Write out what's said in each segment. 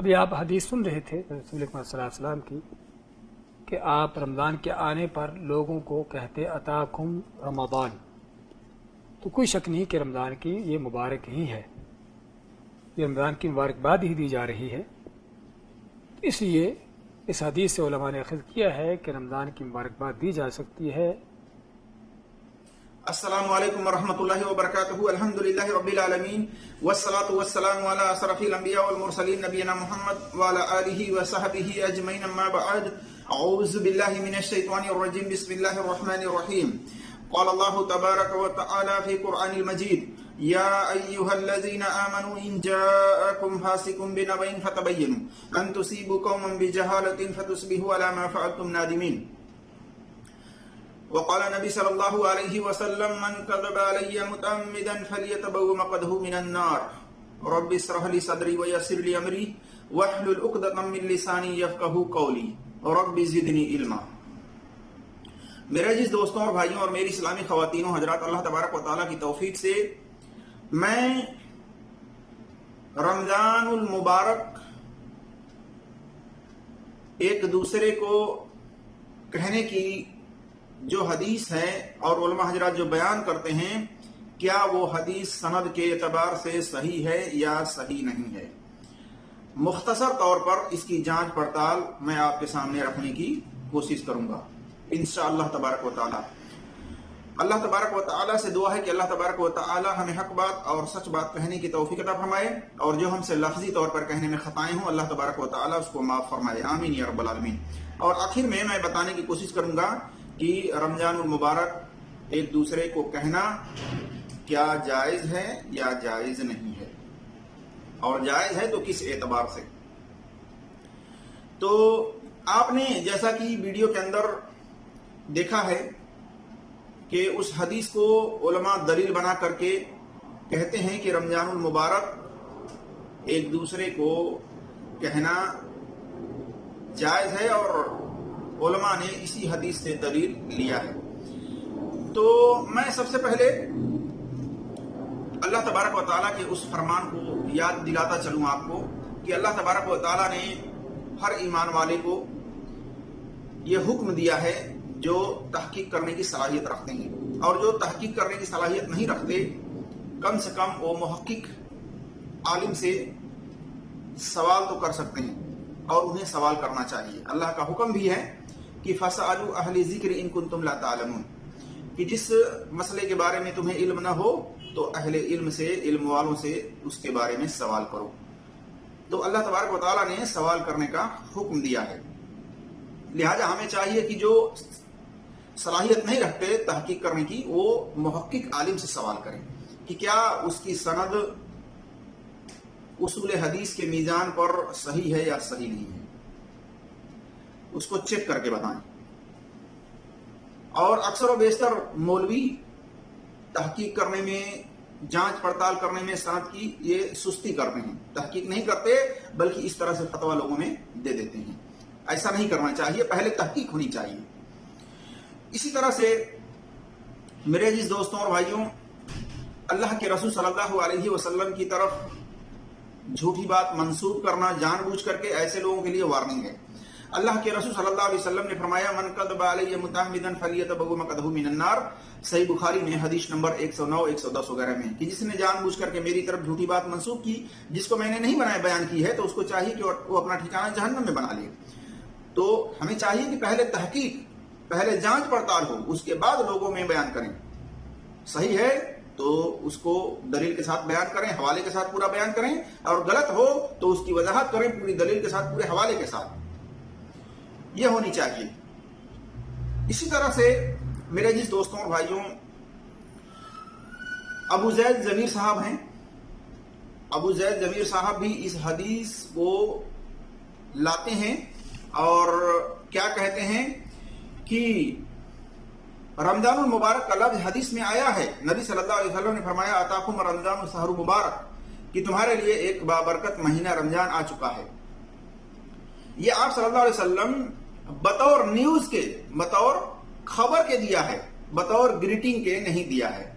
ابھی آپ حدیث سن رہے تھے رسول اکرم صلی اللہ علیہ وسلم کی کہ آپ رمضان کے آنے پر لوگوں کو کہتے اتاکم رمضان، تو کوئی شک نہیں کہ رمضان کی یہ مبارک ہی ہے، یہ رمضان کی مبارکباد ہی دی جا رہی ہے۔ اس لیے اس حدیث سے علماء نے اخذ کیا ہے کہ رمضان کی مبارکباد دی جا سکتی ہے۔ السلام علیکم ورحمۃ اللہ وبرکاتہ۔ الحمدللہ رب العالمین والصلاة والسلام علی اشرف الانبیاء والمرسلین نبینا محمد وعلی آلہ وصحبہ اجمعین، اما بعد، اعوذ باللہ من الشیطان الرجیم، بسم اللہ الرحمن الرحیم۔ قال اللہ تبارک وتعالی فی قرآن المجید، یا ایہا الذین آمنوا ان جاءکم فاسق بنبأ فتبینوا ان تصیبوا قوما بجہالۃ فتصبحوا علی ما فعلتم نادمین۔ وقال نبی صلی اللہ علیہ وسلم، من کذب علی متعمدا فلیتبوأ مقعدہ من النار۔ رب اشرح لی صدری ویسر لی امری واحلل عقدۃ من لسانی یفقہوا قولی رب زدنی علما۔ میرے عزیز دوستوں اور بھائیوں اور میری اسلامی خواتین و حضرات، اللہ تبارک و تعالیٰ کی توفیق سے میں رمضان المبارک ایک دوسرے کو کہنے کی جو حدیث ہے اور علماء حضرات جو بیان کرتے ہیں، کیا وہ حدیث سند کے اعتبار سے صحیح ہے یا صحیح نہیں ہے، مختصر طور پر اس کی جانچ پڑتال میں آپ کے سامنے رکھنے کی کوشش کروں گا انشاءاللہ تبارک و تعالی۔ اللہ تبارک و تعالی سے دعا ہے کہ اللہ تبارک و تعالی ہمیں حق بات اور سچ بات کہنے کی توفیق عطا فرمائے، اور جو ہم سے لفظی طور پر کہنے میں خطائیں ہوں اللہ تبارک و تعالی اس کو معاف فرمائے، آمین یا رب العالمین۔ اور آخر میں بتانے کی کوشش کروں گا کہ رمضان المبارک ایک دوسرے کو کہنا کیا جائز ہے یا جائز نہیں ہے، اور جائز ہے تو کس اعتبار سے۔ تو آپ نے جیسا کہ ویڈیو کے اندر دیکھا ہے کہ اس حدیث کو علماء دلیل بنا کر کے کہتے ہیں کہ رمضان المبارک ایک دوسرے کو کہنا جائز ہے، اور علماء نے اسی حدیث سے دلیل لیا ہے۔ تو میں سب سے پہلے اللہ تبارک و تعالیٰ کے اس فرمان کو یاد دلاتا چلوں آپ کو کہ اللہ تبارک و تعالیٰ نے ہر ایمان والے کو یہ حکم دیا ہے جو تحقیق کرنے کی صلاحیت رکھتے ہیں، اور جو تحقیق کرنے کی صلاحیت نہیں رکھتے کم سے کم وہ محقق عالم سے سوال تو کر سکتے ہیں، اور انہیں سوال کرنا چاہیے۔ اللہ کا حکم بھی ہے کہ فَاسْأَلُوا أَهْلَ الذِّكْرِ إِن كُنتُمْ لَا تَعْلَمُونَ، کہ جس مسئلے کے بارے میں تمہیں علم نہ ہو تو اہل علم سے، علم والوں سے اس کے بارے میں سوال کرو۔ تو اللہ تبارک و تعالیٰ نے سوال کرنے کا حکم دیا ہے، لہذا ہمیں چاہیے کہ جو صلاحیت نہیں رکھتے تحقیق کرنے کی وہ محقق عالم سے سوال کریں کہ کیا اس کی سند اصول حدیث کے میزان پر صحیح ہے یا صحیح نہیں ہے، اس کو چیک کر کے بتائیں۔ اور اکثر و بیشتر مولوی تحقیق کرنے میں، جانچ پڑتال کرنے میں سند کی یہ سستی کرتے ہیں، تحقیق نہیں کرتے بلکہ اس طرح سے فتویٰ لوگوں میں دے دیتے ہیں۔ ایسا نہیں کرنا چاہیے، پہلے تحقیق ہونی چاہیے۔ اسی طرح سے میرے عزیز دوستوں اور بھائیوں، اللہ کے رسول صلی اللہ علیہ وسلم کی طرف جھوٹی بات منسوب کرنا جان بوجھ کر کے ایسے لوگوں کے لیے وارننگ ہے۔ اللہ کے رسول صلی اللہ علیہ وسلم نے فرمایا، من کذب علی متعمدا فلیتبوأ مقعدہ من النار، صحیح بخاری میں حدیث نمبر 109، 110 وغیرہ میں، کہ جس نے جان بوجھ کر کے میری طرف جھوٹی بات منسوب کی جس کو میں نے نہیں بیان کی ہے، تو اس کو چاہیے کہ وہ اپنا ٹھکانہ جہنم میں بنا لے۔ تو ہمیں چاہیے کہ پہلے تحقیق، پہلے جانچ پڑتال ہو، اس کے بعد لوگوں میں بیان کریں۔ صحیح ہے تو اس کو دلیل کے ساتھ بیان کریں، حوالے کے ساتھ پورا بیان کریں، اور غلط ہو تو اس کی وضاحت کریں پوری دلیل کے ساتھ، پورے حوالے کے ساتھ، یہ ہونی چاہیے۔ اسی طرح سے میرے عزیز دوستوں اور بھائیوں، ابو زید ضمیر صاحب ہیں، ابو زید ضمیر صاحب بھی اس حدیث کو لاتے ہیں اور کیا کہتے ہیں کہ رمضان المبارک کا لفظ حدیث میں آیا ہے، نبی صلی اللہ علیہ وسلم نے فرمایا، اتاکم رمضان شہر مبارک، کہ تمہارے لیے ایک بابرکت مہینہ رمضان آ چکا ہے۔ یہ آپ صلی اللہ علیہ وسلم بطور نیوز کے، بطور خبر کے دیا ہے، بطور گریٹنگ کے نہیں دیا ہے۔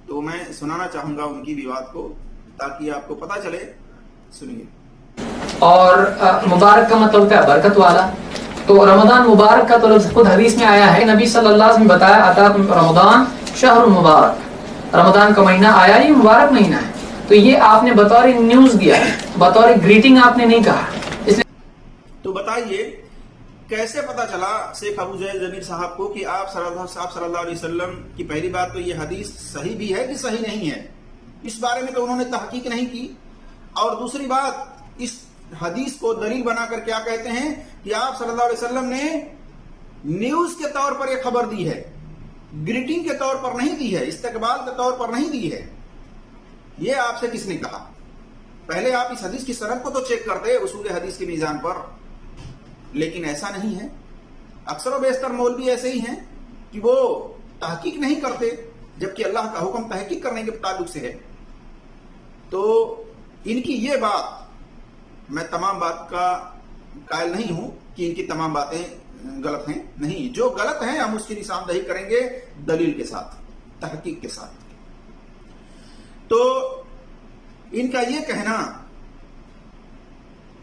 تو میں سنانا چاہوں گا ان کی بھی بات کو تاکہ آپ کو پتہ چلے۔ سنیے۔ اور مبارک کا مطلب ہوتا ہے برکت والا. تو رمضان مبارک کا تو لفظ خود حدیث میں آیا ہے. نبی صلی اللہ علیہ وسلم نے بتایا اتاکم رمضان شہر مبارک، رمضان کا مہینہ آیا، یہ مبارک مہینہ ہے. تو یہ آپ نے بطور نیوز دیا ہے، بطور گریٹنگ آپ نے نہیں کہا. اس لیے تو بتائیے کیسے پتا چلا شیخ ابو زید ضمیر صاحب کو کہ آپ صلی اللہ علیہ وسلم کی پہلی بات تو یہ حدیث صحیح بھی ہے کہ صحیح نہیں ہے، اس بارے میں تو انہوں نے تحقیق نہیں کی. اور دوسری بات اس حدیث کو دلیل بنا کر کیا کہتے ہیں کہ آپ صلی اللہ علیہ وسلم نے نیوز کے طور پر یہ خبر دی ہے، گریٹنگ کے طور پر نہیں دی ہے، استقبال کے طور پر نہیں دی ہے. یہ آپ سے کس نے کہا؟ پہلے آپ اس حدیث کی سند کو تو چیک کرتے اصول حدیث کے میزان پر، لیکن ایسا نہیں ہے. اکثر و بیشتر مولوی ایسے ہی ہیں کہ وہ تحقیق نہیں کرتے، جبکہ اللہ کا حکم تحقیق کرنے کے تعلق سے ہے. تو ان کی یہ بات، میں تمام بات کا قائل نہیں ہوں کہ ان کی تمام باتیں غلط ہیں، نہیں، جو غلط ہیں ہم اس کی نشاندہی کریں گے دلیل کے ساتھ، تحقیق کے ساتھ. تو ان کا یہ کہنا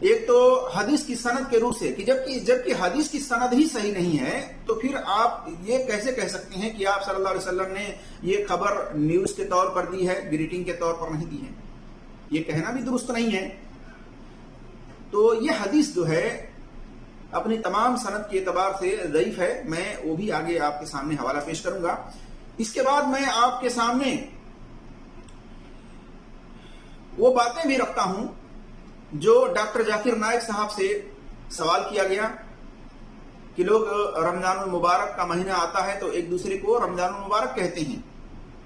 ایک تو حدیث کی سند کے روح سے کہ جبکہ حدیث کی سند ہی صحیح نہیں ہے، تو پھر آپ یہ کیسے کہہ سکتے ہیں کہ آپ صلی اللہ علیہ وسلم نے یہ خبر نیوز کے طور پر دی ہے، گریٹنگ کے طور پر نہیں دی ہے؟ یہ کہنا بھی درست نہیں ہے. تو یہ حدیث جو ہے اپنی تمام سند کے اعتبار سے ضعیف ہے. میں وہ بھی آگے آپ کے سامنے حوالہ پیش کروں گا. اس کے بعد میں آپ کے سامنے وہ باتیں بھی رکھتا ہوں جو ڈاکٹر ذاکر نائک صاحب سے سوال کیا گیا کہ لوگ رمضان المبارک کا مہینہ آتا ہے تو ایک دوسرے کو رمضان المبارک کہتے ہیں.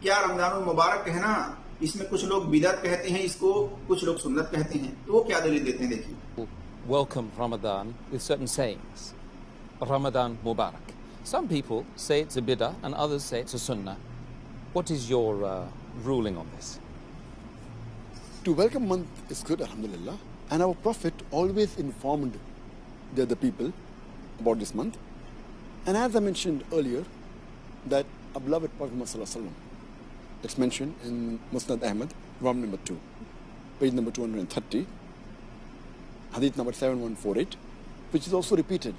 کیا رمضان المبارک کہنا، اس میں کچھ لوگ بدعت کہتے ہیں، اس کو کچھ لوگ سنت کہتے ہیں، تو وہ کیا دلیل دیتے ہیں؟ دیکھیے. Welcome Ramadan with certain sayings. Ramadan Mubarak. Some people say it's a bid'ah and others say it's a sunnah. What is your ruling on this? To welcome month is good, alhamdulillah. And our Prophet always informed the other people about this month. And as I mentioned earlier, that our beloved Prophet Muhammad Sallallahu Alaihi Wasallam, it's mentioned in Musnad Ahmad, volume number 2, page number 230, hadith number 7148, which is also repeated.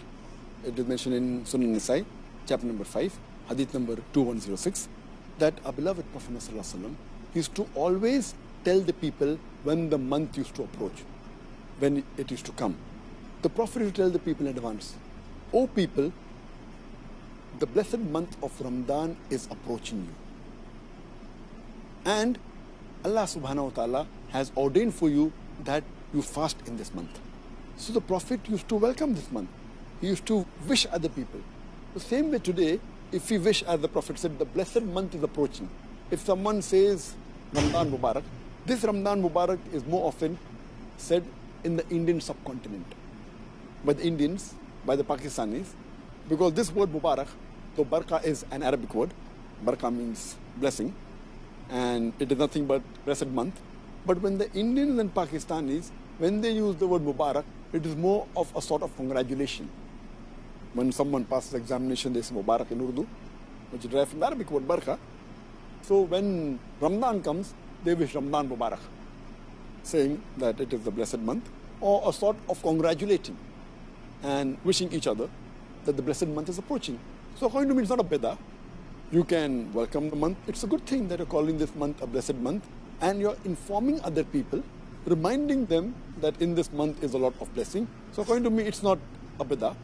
It is mentioned in Sunan Nisai, chapter number 5, hadith number 2106, that our beloved Prophet Muhammad Sallallahu Alaihi Wasallam used to always tell the people when the month used to approach, when it used to come. The Prophet used to tell the people in advance, "O people, the blessed month of Ramadan is approaching you. And Allah subhanahu wa ta'ala has ordained for you that you fast in this month." So the Prophet used to welcome this month. He used to wish other people. The same way today, if we wish, as the Prophet said, the blessed month is approaching. If someone says Ramadan Mubarak, this Ramadan Mubarak is more often said in the Indian subcontinent by the Indians, by the Pakistanis, because this word Mubarak, though Baraka is an Arabic word, Baraka means blessing, and it is nothing but blessed month. But when the Indians and Pakistanis, when they use the word Mubarak, it is more of a sort of congratulation. When someone passes examination, they say Mubarak in Urdu, which is derived from the Arabic word Baraka. So when Ramadan comes, they wish Ramadan Mubarak, saying that it is the blessed month, or a sort of congratulating and wishing each other that the blessed month is approaching. So according to me, it's not a bid'ah. You can welcome the month. It's a good thing that you're calling this month a blessed month, and you're informing other people, reminding them that in this month is a lot of blessing. So according to me, it's not a bid'ah.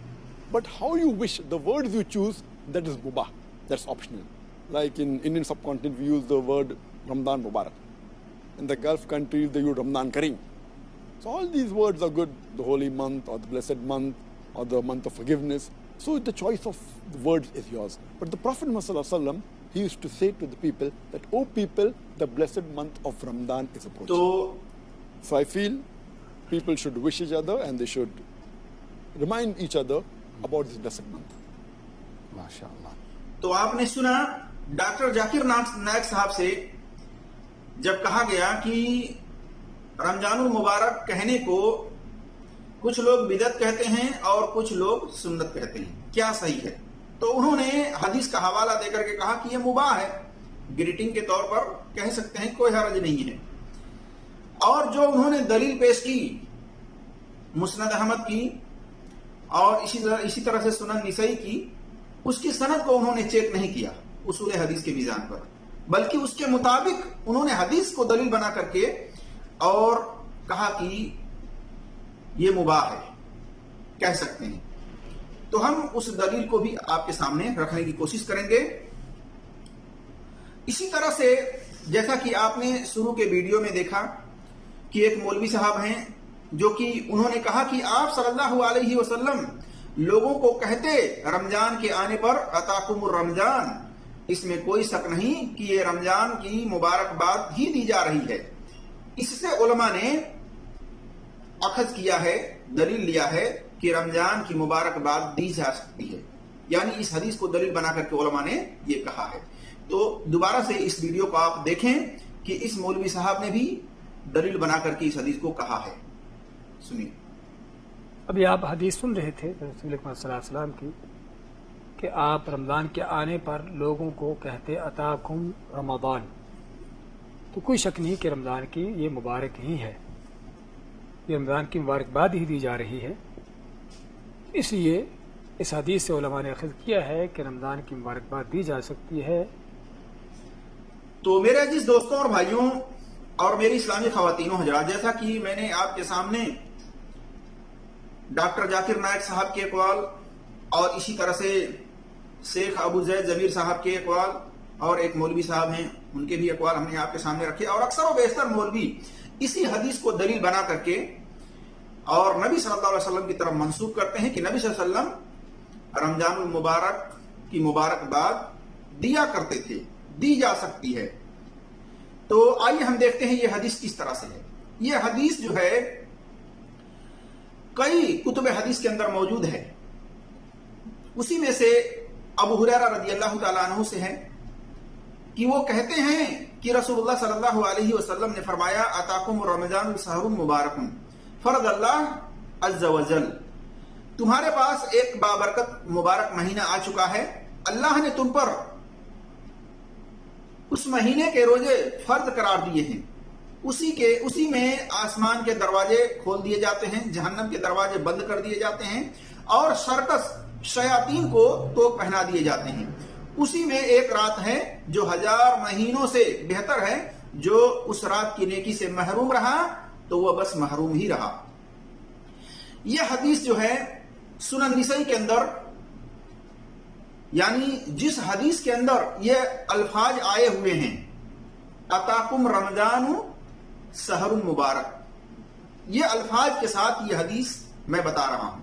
But how you wish, the words you choose, that is mubah, that's optional. Like in Indian subcontinent, we use the word Ramadan Mubarak. In the Gulf countries, they use Ramadan Kareem. So all these words are good, the holy month, or the blessed month, or the month of forgiveness. So the choice of the words is yours. But the Prophet Muhammad, he used to say to the people that, "O people, the blessed month of Ramadan is approaching." So I feel people should wish each other and they should remind each other about this blessed month. MashaAllah. تو آپ نے سنا doctor Zakir Naik صاحب سے جب کہا گیا کہ رمضان المبارک کہنے کو کچھ لوگ بدعت کہتے ہیں اور کچھ لوگ سنت کہتے ہیں، کیا صحیح ہے؟ تو انہوں نے حدیث کا حوالہ دے کر کے کہا کہ یہ مباح ہے، گریٹنگ کے طور پر کہہ سکتے ہیں، کوئی حرج نہیں ہے. اور جو انہوں نے دلیل پیش کی مسند احمد کی اور اسی طرح سے سنن نسائی کی، اس کی سند کو انہوں نے چیک نہیں کیا اصول حدیث کے میزان پر، بلکہ اس کے مطابق انہوں نے حدیث کو دلیل بنا کر کے اور کہا کہ یہ مباح ہے، کہہ سکتے ہیں. تو ہم اس دلیل کو بھی آپ کے سامنے رکھنے کی کوشش کریں گے. اسی طرح سے جیسا کہ آپ نے شروع کے ویڈیو میں دیکھا کہ ایک مولوی صاحب ہیں جو کہ انہوں نے کہا کہ آپ صلی اللہ علیہ وسلم لوگوں کو کہتے رمضان کے آنے پر اتاکم الرمضان، اس میں کوئی شک نہیں کہ یہ رمضان کی مبارکباد ہی دی جا رہی ہے. اس سے علماء نے اخذ کیا ہے، دلیل لیا ہے کہ رمضان کی مبارکباد دی جا سکتی ہے، یعنی اس حدیث کو دلیل بنا کر کے علماء نے یہ کہا ہے. تو دوبارہ سے اس ویڈیو کو آپ دیکھیں کہ اس مولوی صاحب نے بھی دلیل بنا کر کے اس حدیث کو کہا ہے. سنیے. ابھی آپ حدیث سن رہے تھے رسول اکرم صلی اللہ علیہ وسلم کی کہ آپ رمضان کے آنے پر لوگوں کو کہتے اتاکم رمضان. تو کوئی شک نہیں کہ رمضان کی یہ مبارک ہی ہے، یہ رمضان کی مبارکباد ہی دی جا رہی ہے. اس لیے اس حدیث سے علماء نے اخذ کیا ہے کہ رمضان کی مبارکباد دی جا سکتی ہے. تو میرے عزیز دوستوں اور بھائیوں اور میری اسلامی خواتین و حضرات، جیسا کہ میں نے آپ کے سامنے ڈاکٹر ذاکر نائک صاحب کے اقوال اور اسی طرح سے شیخ ابو زید ضمیر صاحب کے اقوال اور ایک مولوی صاحب ہیں ان کے بھی اقوال ہم نے آپ کے سامنے رکھے، اور اکثر و بیشتر مولوی اسی حدیث کو دلیل بنا کر کے اور نبی صلی اللہ علیہ وسلم کی طرف منسوب کرتے ہیں کہ نبی صلی اللہ علیہ وسلم رمضان المبارک کی مبارکباد دیا کرتے تھے، دی جا سکتی ہے. تو آئیے ہم دیکھتے ہیں یہ حدیث کس طرح سے ہے. یہ حدیث جو ہے کئی کتب حدیث کے اندر موجود ہے. اسی میں سے ابو ہریرہ رضی اللہ تعالیٰ عنہ سے ہے کہ وہ کہتے ہیں کہ رسول اللہ صلی اللہ علیہ وسلم نے فرمایا اتاکم رمضان شہر مبارک فرض اللہ عز وجل، تمہارے پاس ایک بابرکت مبارک مہینہ آ چکا ہے، اللہ نے تم پر اس مہینے کے روزے فرض قرار دیے ہیں. اسی میں آسمان کے دروازے کھول دیے جاتے ہیں، جہنم کے دروازے بند کر دیے جاتے ہیں اور سرکس شیاطین کو توق پہنا دیے جاتے ہیں. اسی میں ایک رات ہے جو 1000 مہینوں سے بہتر ہے، جو اس رات کی نیکی سے محروم رہا تو وہ بس محروم ہی رہا. یہ حدیث جو ہے سنن نسائی کے اندر، یعنی جس حدیث کے اندر یہ الفاظ آئے ہوئے ہیں اتاکم رمضان شہر مبارک، یہ الفاظ کے ساتھ یہ حدیث میں بتا رہا ہوں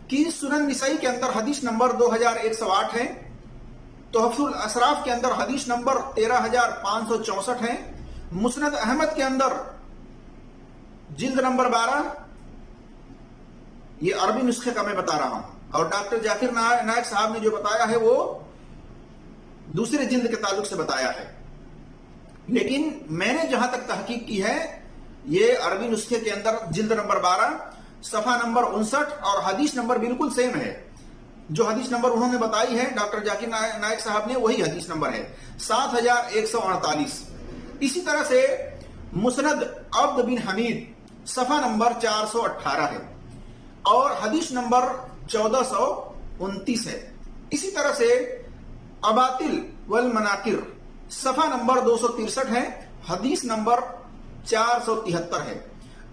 کہ سنن نسائی کے اندر حدیث نمبر 2108 ہے، تحفۃ الاسراف کے اندر حدیث نمبر 13564 ہے، مسند احمد کے اندر جلد نمبر 12، یہ عربی نسخے کا میں بتا رہا ہوں، اور ڈاکٹر ذاکر نائک صاحب نے جو بتایا ہے وہ دوسرے جلد کے تعلق سے بتایا ہے. لیکن میں نے جہاں تک تحقیق کی ہے یہ عربی نسخے کے اندر جلد نمبر 12 صفحہ نمبر 59 اور حدیث نمبر بالکل سیم ہے. جو حدیث نمبر انہوں نے بتائی ہے ڈاکٹر ذاکر نائک صاحب نے، وہی حدیث نمبر ہے 7148. اسی طرح سے مسند عبد بن حمید صفحہ نمبر 418 ہے اور حدیث نمبر 1429 ہے. اسی طرح سے اباطل والمناکر صفحہ نمبر 263 ہے، حدیث نمبر 473 ہے،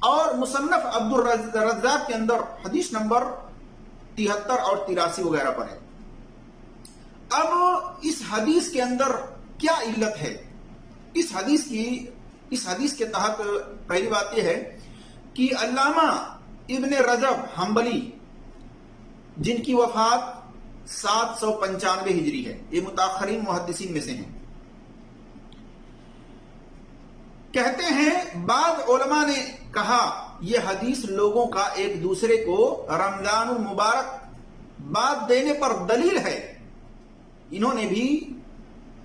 اور مصنف عبد الرزاق کے اندر حدیث نمبر 73 اور 83 وغیرہ پر ہے. اب اس حدیث کے اندر کیا علت ہے؟ اس حدیث کے تحت پہلی بات یہ ہے کہ علامہ ابن رجب حنبلی جن کی وفات 795 ہجری ہے، یہ متاخرین محدثین میں سے ہیں، کہتے ہیں بعض علماء نے کہا یہ حدیث لوگوں کا ایک دوسرے کو رمضان المبارک بعد دینے پر دلیل ہے. انہوں نے بھی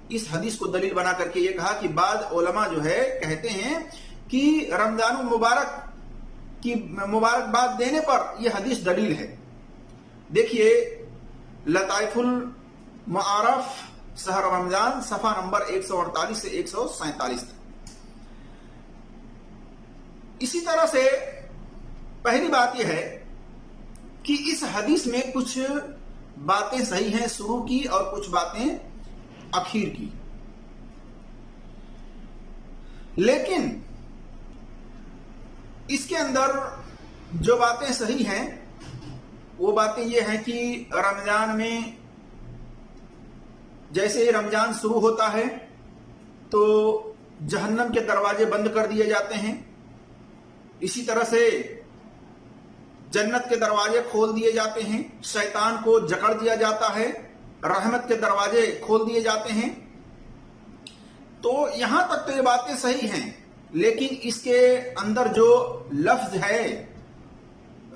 اس حدیث کو دلیل بنا کر کے یہ کہا کہ بعض علماء جو ہے کہتے ہیں کہ رمضان المبارک کی مبارکباد دینے پر یہ حدیث دلیل ہے. دیکھیے لطائف المعارف شہر رمضان صفحہ نمبر 148 سے 147 تک. اسی طرح سے پہلی بات یہ ہے کہ اس حدیث میں کچھ باتیں صحیح ہیں شروع کی اور کچھ باتیں اخیر کی، لیکن اس کے اندر جو باتیں صحیح ہیں وہ باتیں یہ ہیں کہ رمضان میں جیسے ہی رمضان شروع ہوتا ہے تو جہنم کے دروازے بند کر دیے جاتے ہیں، اسی طرح سے جنت کے دروازے کھول دیے جاتے ہیں، شیطان کو جکڑ دیا جاتا ہے، رحمت کے دروازے کھول دیے جاتے ہیں. تو یہاں تک تو یہ باتیں صحیح ہیں، لیکن اس کے اندر جو لفظ ہے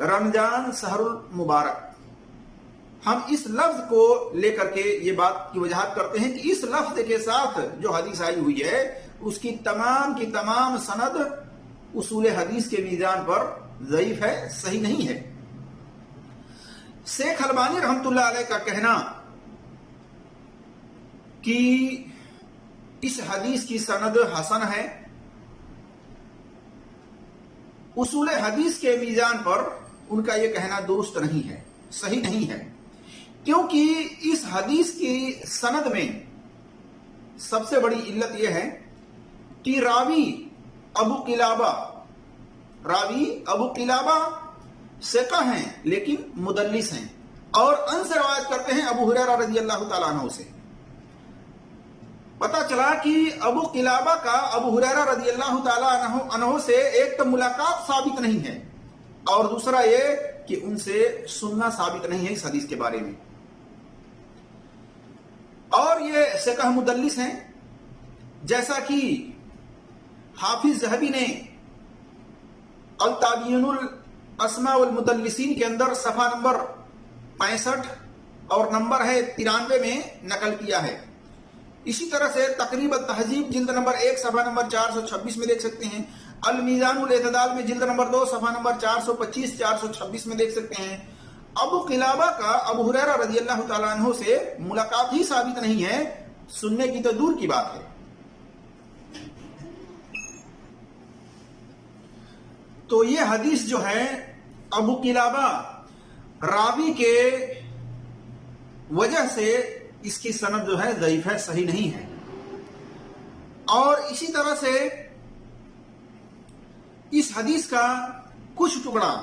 رمضان شہر المبارک، ہم اس لفظ کو لے کر کے یہ بات کی وضاحت کرتے ہیں کہ اس لفظ کے ساتھ جو حدیث آئی ہوئی ہے اس کی تمام سند اصول حدیث کے میزان پر ضعیف ہے، صحیح نہیں ہے. شیخ البانی رحمۃ اللہ علیہ کا کہنا کہ اس حدیث کی سند حسن ہے، اصول حدیث کے میزان پر ان کا یہ کہنا درست نہیں ہے، صحیح نہیں ہے، کیونکہ اس حدیث کی سند میں سب سے بڑی علت یہ ہے کہ راوی ابو قلابہ ثقہ ہیں لیکن مدلس ہیں، اور ان سے روایت کرتے ہیں ابو ہریرہ رضی اللہ تعالیٰ عنہ سے. پتا چلا کہ ابو قلابہ کا ابو ہریرہ رضی اللہ تعالیٰ عنہ سے ایک تو ملاقات ثابت نہیں ہے، اور دوسرا یہ کہ ان سے سننا ثابت نہیں ہے اس حدیث کے بارے میں، اور یہ ثقہ مدلس ہیں. جیسا کہ حافظ ذہبی نے التابعین الاسماء والمدلسین کے اندر صفحہ نمبر 65 اور نمبر ہے 93 میں نقل کیا ہے. اسی طرح سے تقریب التہذیب جلد نمبر 1 صفحہ نمبر 426 میں دیکھ سکتے ہیں، المیزان الاعتدال میں جلد نمبر 2 صفحہ نمبر 425 426 میں دیکھ سکتے ہیں. ابو قلابہ کا ابو ہریرہ رضی اللہ تعالیٰ عنہ سے ملاقات ہی ثابت نہیں ہے، سننے کی تو دور کی بات ہے. تو یہ حدیث جو ہے ابو قلابہ راوی کے وجہ سے اس کی سند جو ہے ضعیف ہے، صحیح نہیں ہے. اور اسی طرح سے اس حدیث کا کچھ ٹکڑا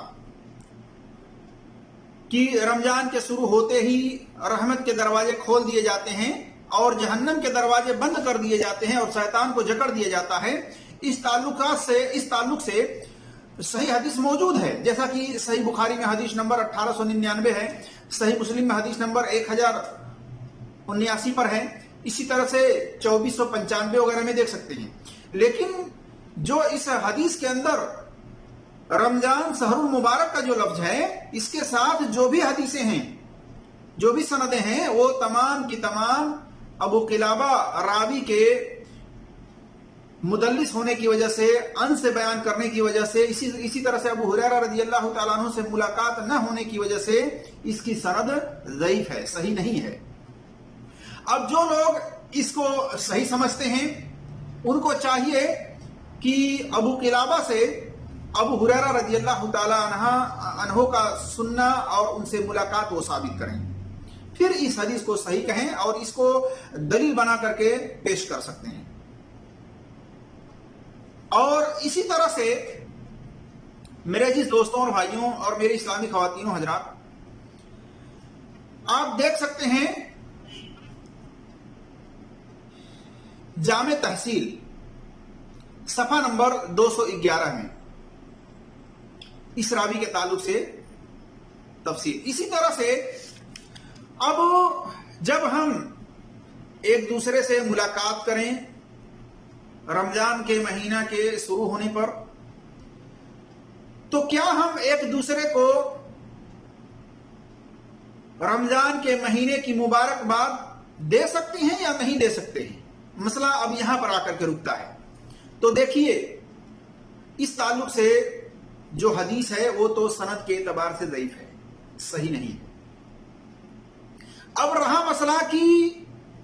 کہ رمضان کے شروع ہوتے ہی رحمت کے دروازے کھول دیے جاتے ہیں اور جہنم کے دروازے بند کر دیے جاتے ہیں اور شیطان کو جکڑ دیا جاتا ہے، اس تعلق سے صحیح حدیث موجود ہے. جیسا کہ صحیح بخاری میں حدیث نمبر 1899 ہے، صحیح مسلم میں حدیث نمبر 1079 پر ہے، اسی طرح سے 2495 وغیرہ میں دیکھ سکتے ہیں. لیکن جو اس حدیث کے اندر رمضان شہر المبارک کا جو لفظ ہے، اس کے ساتھ جو بھی حدیثیں ہیں، جو بھی سندیں ہیں، وہ تمام کی تمام ابو قلابہ راوی کے مدلس ہونے کی وجہ سے، ان سے بیان کرنے کی وجہ سے، اسی طرح سے ابو ہریرہ رضی اللہ تعالیٰ عنہ سے ملاقات نہ ہونے کی وجہ سے اس کی سند ضعیف ہے، صحیح نہیں ہے. اب جو لوگ اس کو صحیح سمجھتے ہیں ان کو چاہیے کہ ابو قلابہ سے ابو ہریرہ رضی اللہ تعالیٰ عنہ کا سننا اور ان سے ملاقات وہ ثابت کریں، پھر اس حدیث کو صحیح کہیں اور اس کو دلیل بنا کر کے پیش کر سکتے ہیں. اور اسی طرح سے میرے عزیز دوستوں اور بھائیوں اور میرے اسلامی خواتین و حضرات، آپ دیکھ سکتے ہیں جامع تحصیل صفحہ نمبر 211 میں اس راوی کے تعلق سے تفصیل. اسی طرح سے اب جب ہم ایک دوسرے سے ملاقات کریں رمضان کے مہینہ کے شروع ہونے پر، تو کیا ہم ایک دوسرے کو رمضان کے مہینے کی مبارکباد دے سکتے ہیں یا نہیں دے سکتے ہیں؟ مسئلہ اب یہاں پر آ کر کے رکتا ہے. تو دیکھیے اس تعلق سے جو حدیث ہے وہ تو سند کے اعتبار سے ضعیف ہے، صحیح نہیں ہے. اب رہا مسئلہ کہ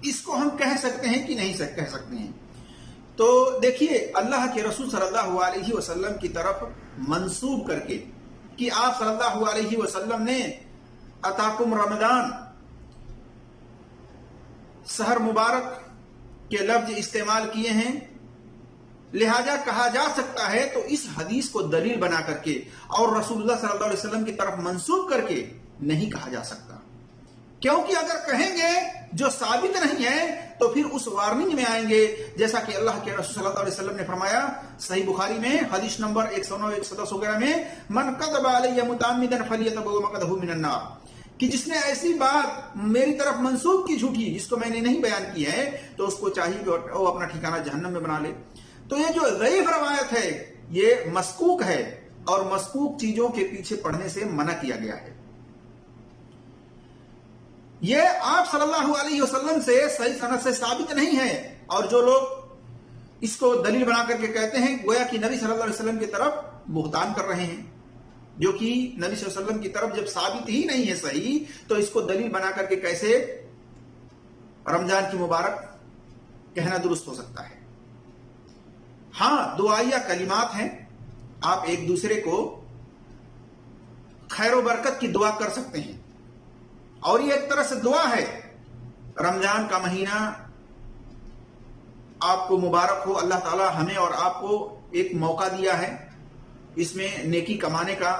اس کو ہم کہہ سکتے ہیں کہ نہیں کہہ سکتے ہیں. تو دیکھیے اللہ کے رسول صلی اللہ علیہ وسلم کی طرف منسوب کر کے کہ آپ صلی اللہ علیہ وسلم نے اتاکم رمضان سحر مبارک کے لفظ استعمال کیے ہیں، لہذا کہا جا سکتا ہے تو اس حدیث کو دلیل بنا کر کے اور رسول اللہ صلی اللہ علیہ وسلم کی طرف منسوب کر کے نہیں کہا جا سکتا، کیونکہ اگر کہیں گے جو ثابت نہیں ہے تو پھر اس وارننگ میں آئیں گے، جیسا کہ اللہ کے رسول صلی اللہ علیہ وسلم نے فرمایا صحیح بخاری میں حدیث نمبر 109 110 وغیرہ میں، من کذب علی متعمدا فلیتبوأ مقعدہ من النار، کہ جس نے ایسی بات میری طرف منسوب کی جھوٹی جس کو میں نے نہیں بیان کی ہے تو اس کو چاہیے کہ وہ اپنا ٹھکانہ جہنم میں بنا لے۔ تو یہ جو ضعیف روایت ہے یہ مسکوک ہے، اور مسکوک چیزوں کے پیچھے پڑھنے سے منع کیا گیا ہے۔ یہ آپ صلی اللہ علیہ وسلم سے صحیح سند سے ثابت نہیں ہے، اور جو لوگ اس کو دلیل بنا کر کے کہتے ہیں گویا کہ نبی صلی اللہ علیہ وسلم کی طرف بہتان کر رہے ہیں، جو کہ نبی صلی اللہ علیہ وسلم کی طرف جب ثابت ہی نہیں ہے صحیح، تو اس کو دلیل بنا کر کے کیسے رمضان کی مبارک کہنا درست ہو سکتا ہے؟ ہاں، دعائیہ کلمات ہیں، آپ ایک دوسرے کو خیر و برکت کی دعا کر سکتے ہیں، اور یہ ایک طرح سے دعا ہے۔ رمضان کا مہینہ آپ کو مبارک ہو، اللہ تعالی ہمیں اور آپ کو ایک موقع دیا ہے اس میں نیکی کمانے کا،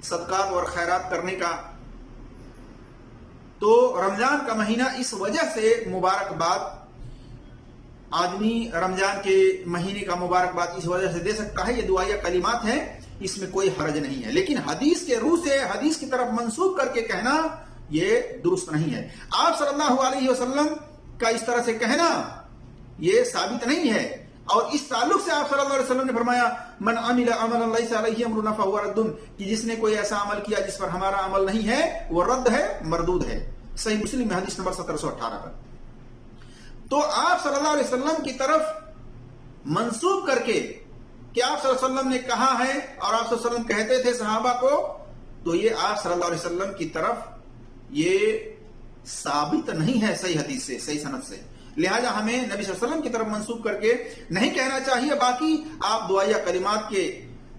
صدقات اور خیرات کرنے کا۔ تو رمضان کا مہینہ اس وجہ سے مبارکباد، آدمی رمضان کے مہینے کا مبارکباد اس وجہ سے دے سکتا ہے، یہ دعائیہ کلمات ہیں، اس میں کوئی حرج نہیں ہے، لیکن حدیث کے روح سے حدیث کی طرف منسوب کر کے کہنا یہ درست نہیں ہے۔ آپ صلی اللہ علیہ وسلم کا اس طرح سے کہنا یہ ثابت نہیں ہے، اور اس تعلق سے آپ صلی اللہ علیہ وسلم نے فرمایا من عمل عملا لیس علیہ امرنا فہو رد، کہ جس نے کوئی ایسا عمل کیا جس پر ہمارا عمل نہیں ہے وہ رد ہے، مردود ہے۔ صحیح مسلم میں حدیث نمبر 1718 پر۔ تو آپ صلی اللہ علیہ وسلم کی طرف منسوب کر کے کہ آپ صلی اللہ علیہ وسلم نے کہا ہے اور آپ صلی اللہ علیہ وسلم کہتے تھے صحابہ کو، تو یہ آپ صلی اللہ علیہ وسلم کی طرف یہ ثابت نہیں ہے صحیح حدیث سے، صحیح سند سے، لہذا ہمیں نبی صلی اللہ علیہ وسلم کی طرف منسوب کر کے نہیں کہنا چاہیے۔ باقی آپ دعائیہ کلمات کے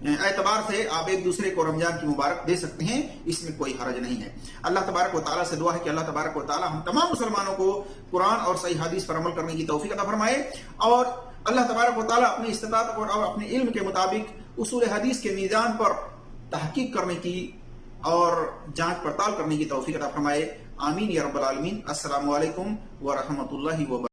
اعتبار سے آپ ایک دوسرے کو رمضان کی مبارک دے سکتے ہیں، اس میں کوئی حرج نہیں ہے۔ اللہ تبارک و تعالیٰ سے دعا ہے کہ اللہ تبارک و تعالیٰ ہم تمام مسلمانوں کو قرآن اور صحیح حدیث پر عمل کرنے کی توفیق عطا فرمائے، اور اللہ تبارک و تعالیٰ اپنی استطاعت اور اپنے علم کے مطابق اصول حدیث کے میزان پر تحقیق کرنے کی اور جانچ پڑتال کرنے کی توفیق عطا فرمائے۔ آمین یا رب العالمین۔ السلام علیکم ورحمۃ اللہ وبرکاتہ۔